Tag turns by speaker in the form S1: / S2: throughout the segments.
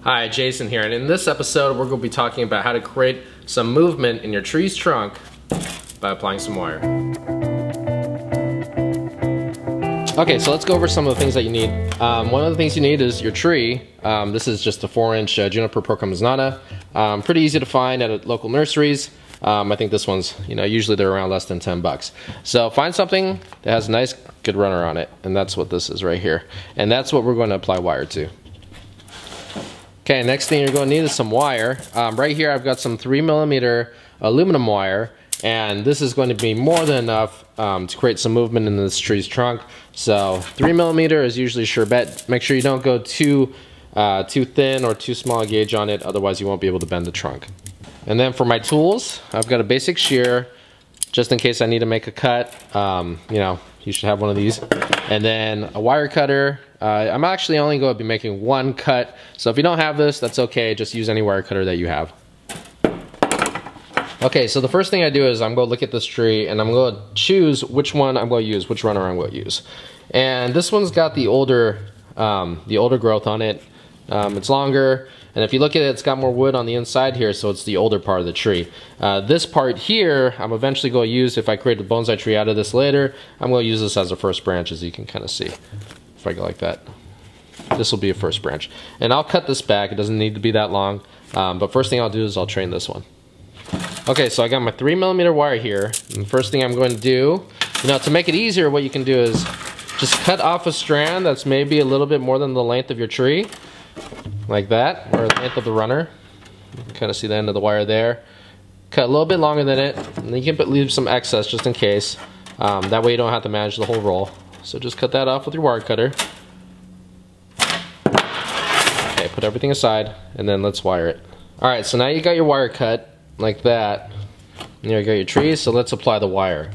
S1: Hi, Jason here, and in this episode we're going to be talking about how to create some movement in your tree's trunk by applying some wire. Okay, so let's go over some of the things that you need. One of the things you need is your tree. This is just a 4-inch Juniper Procumbens. Pretty easy to find at local nurseries. I think this one's, usually they're around less than 10 bucks. So find something that has a nice, good runner on it, and that's what this is right here. And that's what we're going to apply wire to. Okay, next thing you're going to need is some wire. Right here I've got some 3mm aluminum wire, and this is going to be more than enough to create some movement in this tree's trunk. So 3mm is usually a sure bet. Make sure you don't go too thin or too small a gauge on it, otherwise you won't be able to bend the trunk. And then for my tools, I've got a basic shear, just in case I need to make a cut. You should have one of these. And then a wire cutter. I'm actually only going to be making one cut, so if you don't have this, that's okay. Just use any wire cutter that you have. Okay, so the first thing I do is I'm going to look at this tree and I'm going to choose which one I'm going to use, which runner I'm going to use. And this one's got the older growth on it. It's longer, and if you look at it, it's got more wood on the inside here, so it's the older part of the tree. This part here, I'm eventually going to use, if I create a bonsai tree out of this later, I'm going to use this as a first branch, as you can kind of see. If I go like that, this will be a first branch. And I'll cut this back, it doesn't need to be that long, but first thing I'll do is I'll train this one. Okay, so I got my 3mm wire here, and the first thing I'm going to do, to make it easier, what you can do is just cut off a strand that's maybe a little bit more than the length of your tree, like that, or the length of the runner. You can kind of see the end of the wire there. Cut a little bit longer than it, and then you can leave some excess just in case. That way you don't have to manage the whole roll. So just cut that off with your wire cutter. Okay, put everything aside, and then let's wire it. Alright, so now you got your wire cut, like that. And you got your tree, so let's apply the wire.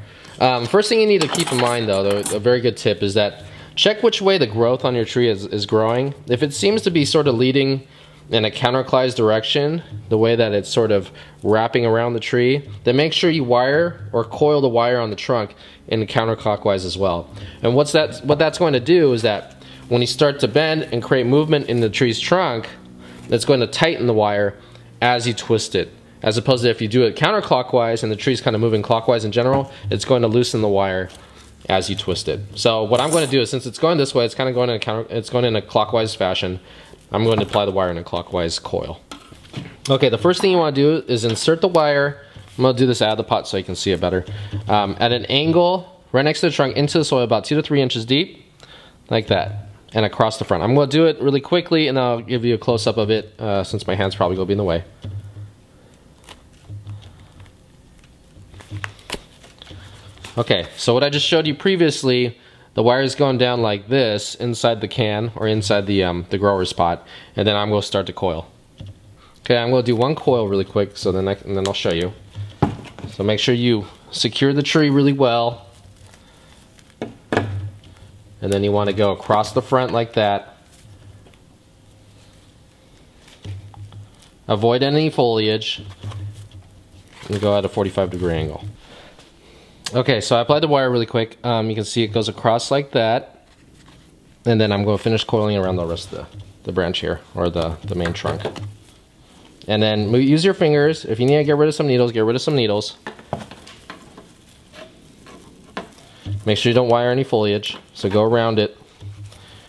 S1: First thing you need to keep in mind though, a very good tip, is that check which way the growth on your tree is growing. If it seems to be sort of leading in a counterclockwise direction, the way that it's sort of wrapping around the tree, then make sure you wire or coil the wire on the trunk in the counterclockwise as well. And what that's going to do is that when you start to bend and create movement in the tree's trunk, it's going to tighten the wire as you twist it. As opposed to if you do it counterclockwise and the tree's kind of moving clockwise in general, it's going to loosen the wire as you twist it. So what I'm going to do is, since it's going this way, it's kind of going in a clockwise fashion. I'm going to apply the wire in a clockwise coil. Okay, the first thing you want to do is insert the wire. I'm going to do this out of the pot so you can see it better. At an angle, right next to the trunk, into the soil, about 2 to 3 inches deep, like that, and across the front. I'm going to do it really quickly, and I'll give you a close-up of it, since my hand's probably going to be in the way. Okay, so what I just showed you previously, the wire is going down like this inside the can or inside the grower spot, and then I'm going to start to coil. Okay, I'm going to do one coil really quick, so then and then I'll show you. So make sure you secure the tree really well, and then you want to go across the front like that. Avoid any foliage, and go at a 45-degree angle. Okay, so I applied the wire really quick. You can see it goes across like that, and then I'm going to finish coiling around the rest of the branch here, or the main trunk. And then use your fingers. If you need to get rid of some needles, get rid of some needles. Make sure you don't wire any foliage, so go around it,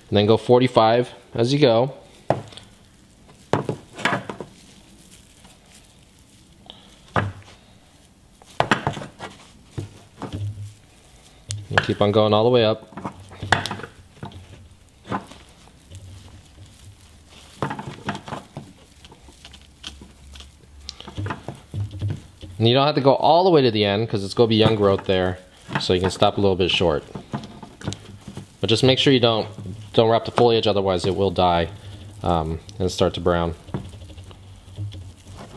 S1: and then go 45 as you go. You keep on going all the way up. And you don't have to go all the way to the end because it's going to be young growth there, so you can stop a little bit short. But just make sure you don't wrap the foliage, otherwise it will die and start to brown.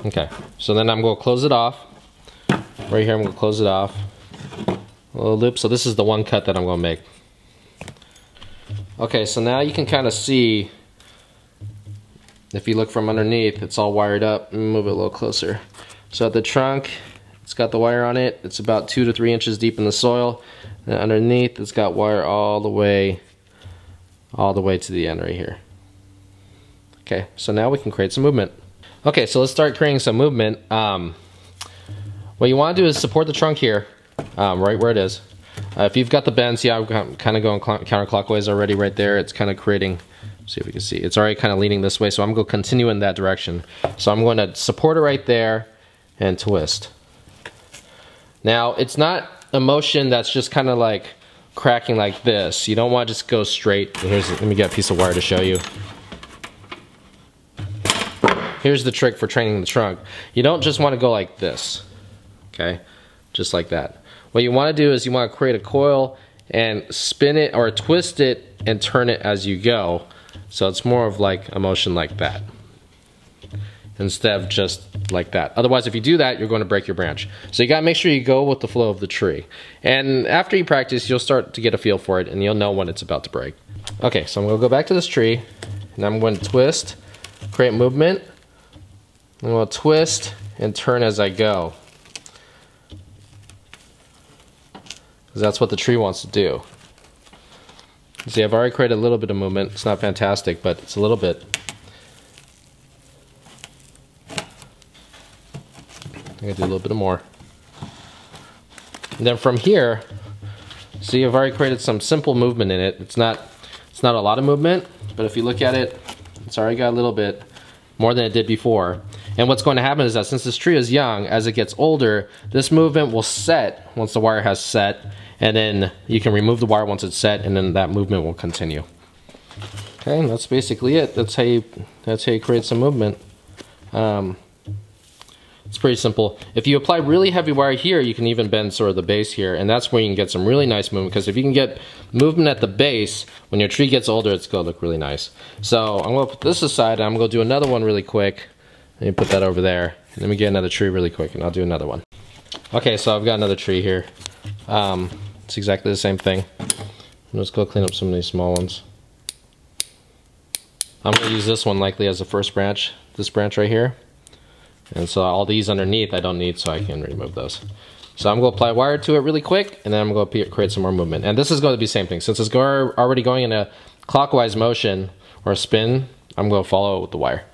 S1: Okay, so then I'm going to close it off. Right here I'm going to close it off. A little loop, so this is the one cut that I'm going to make. Okay, so now you can kind of see, if you look from underneath, it's all wired up. Move it a little closer. So at the trunk, it's got the wire on it. It's about 2 to 3 inches deep in the soil. And underneath, it's got wire all the way to the end right here. Okay, so now we can create some movement. Okay, so let's start creating some movement. What you want to do is support the trunk here, right where it is. If you've got the bends, yeah, I'm kind of going counterclockwise already right there. It's kind of creating, see if we can see, it's already kind of leaning this way, so I'm going to continue in that direction. So I'm going to support it right there and twist. Now, it's not a motion that's just kind of like cracking like this. You don't want to just go straight. Let me get a piece of wire to show you. Here's the trick for training the trunk. You don't just want to go like this, okay? Just like that. What you want to do is you want to create a coil and spin it or twist it and turn it as you go. So it's more of like a motion like that, instead of just like that. Otherwise, if you do that, you're going to break your branch. So you gotta make sure you go with the flow of the tree. And after you practice, you'll start to get a feel for it and you'll know when it's about to break. Okay, so I'm gonna go back to this tree and I'm going to twist, create movement. I'm gonna twist and turn as I go, because that's what the tree wants to do. See, I've already created a little bit of movement. It's not fantastic, but it's a little bit. I'm gonna do a little bit more. And then from here, see, I've already created some simple movement in it. It's not a lot of movement, but if you look at it, it's already got a little bit more than it did before. And what's going to happen is that since this tree is young, as it gets older, this movement will set once the wire has set, and then you can remove the wire once it's set, and then that movement will continue. Okay, and that's basically it. That's how you create some movement. It's pretty simple. If you apply really heavy wire here, you can even bend sort of the base here, and that's where you can get some really nice movement, because if you can get movement at the base, when your tree gets older, it's gonna look really nice. So I'm gonna put this aside, and I'm gonna do another one really quick. Let me put that over there. Let me get another tree really quick, and I'll do another one. Okay, so I've got another tree here. It's exactly the same thing. I'm just gonna clean up some of these small ones. I'm gonna use this one likely as the first branch, this branch right here. And so all these underneath I don't need, so I can remove those. So I'm going to apply wire to it really quick, and then I'm going to create some more movement. And this is going to be the same thing. Since it's already going in a clockwise motion or a spin, I'm going to follow it with the wire.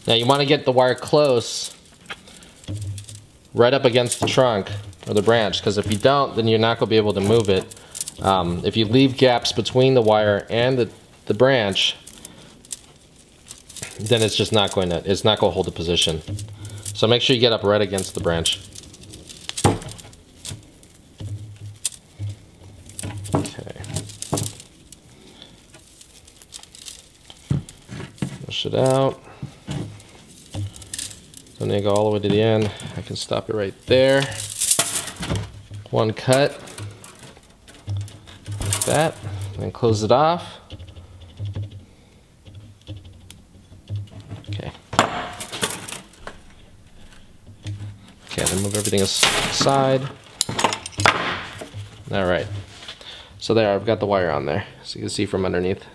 S1: Now you want to get the wire close, right up against the trunk or the branch, because if you don't, then you're not going to be able to move it. If you leave gaps between the wire and the branch, then it's just not going to hold the position. So make sure you get up right against the branch. Okay. Push it out. Don't need to go all the way to the end. I can stop it right there. One cut. Like that. Then close it off. Okay. Okay, then move everything aside. Alright. So there, I've got the wire on there, so you can see from underneath.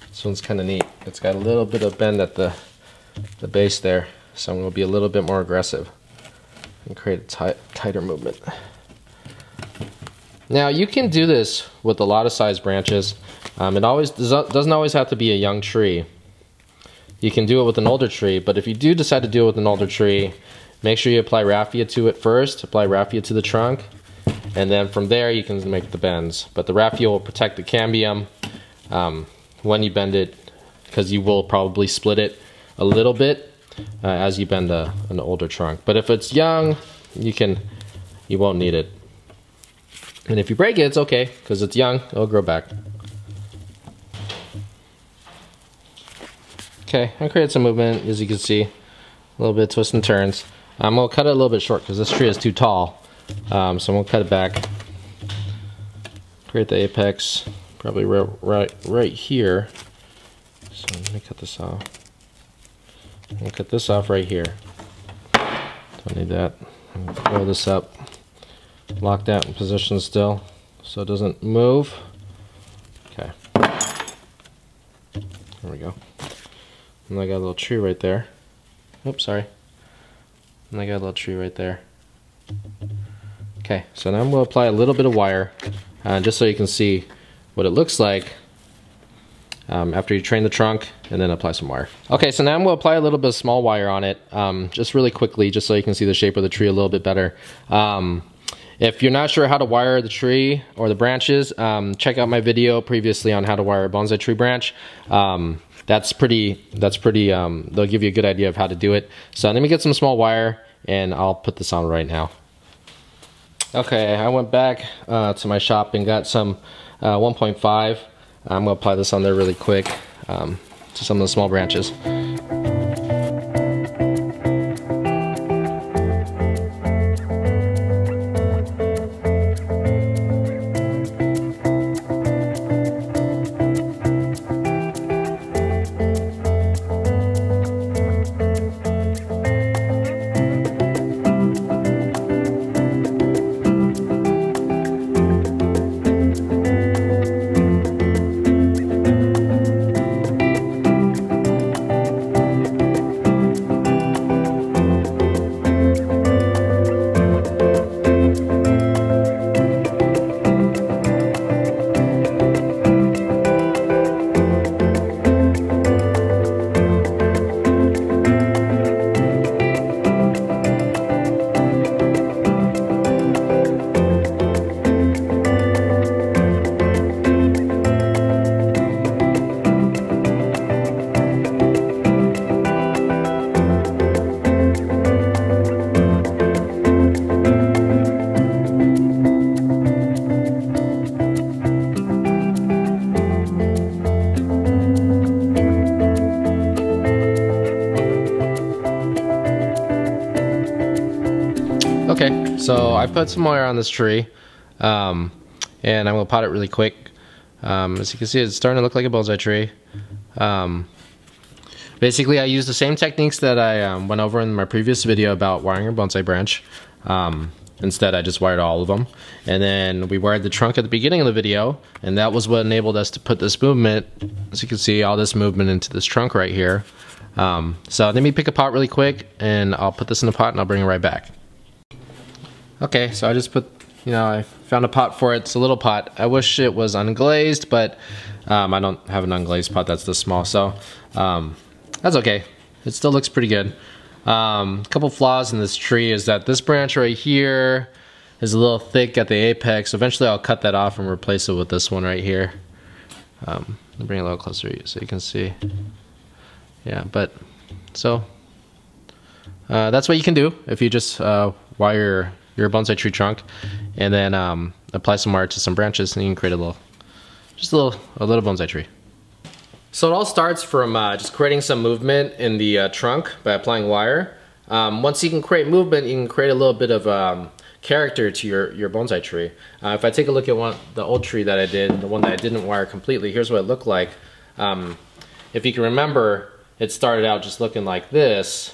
S1: This one's kind of neat. It's got a little bit of bend at the base there, so I'm going to be a little bit more aggressive and create a tighter movement. Now you can do this with a lot of size branches. It doesn't always have to be a young tree. You can do it with an older tree, but if you do decide to do it with an older tree, make sure you apply raffia to it first. Apply raffia to the trunk, and then from there you can make the bends. But the raffia will protect the cambium when you bend it, because you will probably split it a little bit as you bend an older trunk. But if it's young, you won't need it. And if you break it, it's okay, because it's young, it'll grow back. Okay, I created some movement, as you can see, a little bit of twists and turns. I'm gonna cut it a little bit short because this tree is too tall, so I'm gonna cut it back. Create the apex, probably right here. So let me cut this off. I'm gonna cut this off right here. Don't need that. I'm gonna roll this up, lock that in position still, so it doesn't move. Okay. There we go. And I got a little tree right there. Oops, sorry. And I got a little tree right there. Okay, so now I'm going to apply a little bit of wire, just so you can see what it looks like after you train the trunk, and then apply some wire. Okay, so now I'm going to apply a little bit of small wire on it, just really quickly, just so you can see the shape of the tree a little bit better. If you're not sure how to wire the tree or the branches, check out my video previously on how to wire a bonsai tree branch. That's pretty, they'll give you a good idea of how to do it. So let me get some small wire and I'll put this on right now. Okay, I went back to my shop and got some 1.5. I'm gonna apply this on there really quick to some of the small branches. Okay, so I put some wire on this tree, and I'm gonna pot it really quick. As you can see, it's starting to look like a bonsai tree. Basically, I used the same techniques that I went over in my previous video about wiring a bonsai branch. Instead, I just wired all of them. And then we wired the trunk at the beginning of the video, and that was what enabled us to put this movement, as you can see, all this movement into this trunk right here. So let me pick a pot really quick, and I'll put this in the pot, and I'll bring it right back. Okay, so I just put, I found a pot for it. It's a little pot. I wish it was unglazed, but I don't have an unglazed pot that's this small, so that's okay. It still looks pretty good. A couple flaws in this tree is that this branch right here is a little thick at the apex. Eventually I'll cut that off and replace it with this one right here. Let me bring it a little closer so you can see. Yeah, but so that's what you can do if you just wire your bonsai tree trunk and then apply some wire to some branches, and you can create a little bonsai tree. So it all starts from just creating some movement in the trunk by applying wire. Once you can create movement, you can create a little bit of character to your bonsai tree. If I take a look at the old tree that I did, the one that I didn't wire completely, here's what it looked like. If you can remember, it started out just looking like this.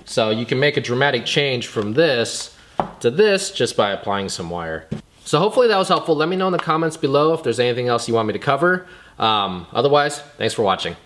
S1: So you can make a dramatic change from this to this just by applying some wire. So hopefully that was helpful. Let me know in the comments below if there's anything else you want me to cover. Otherwise, thanks for watching.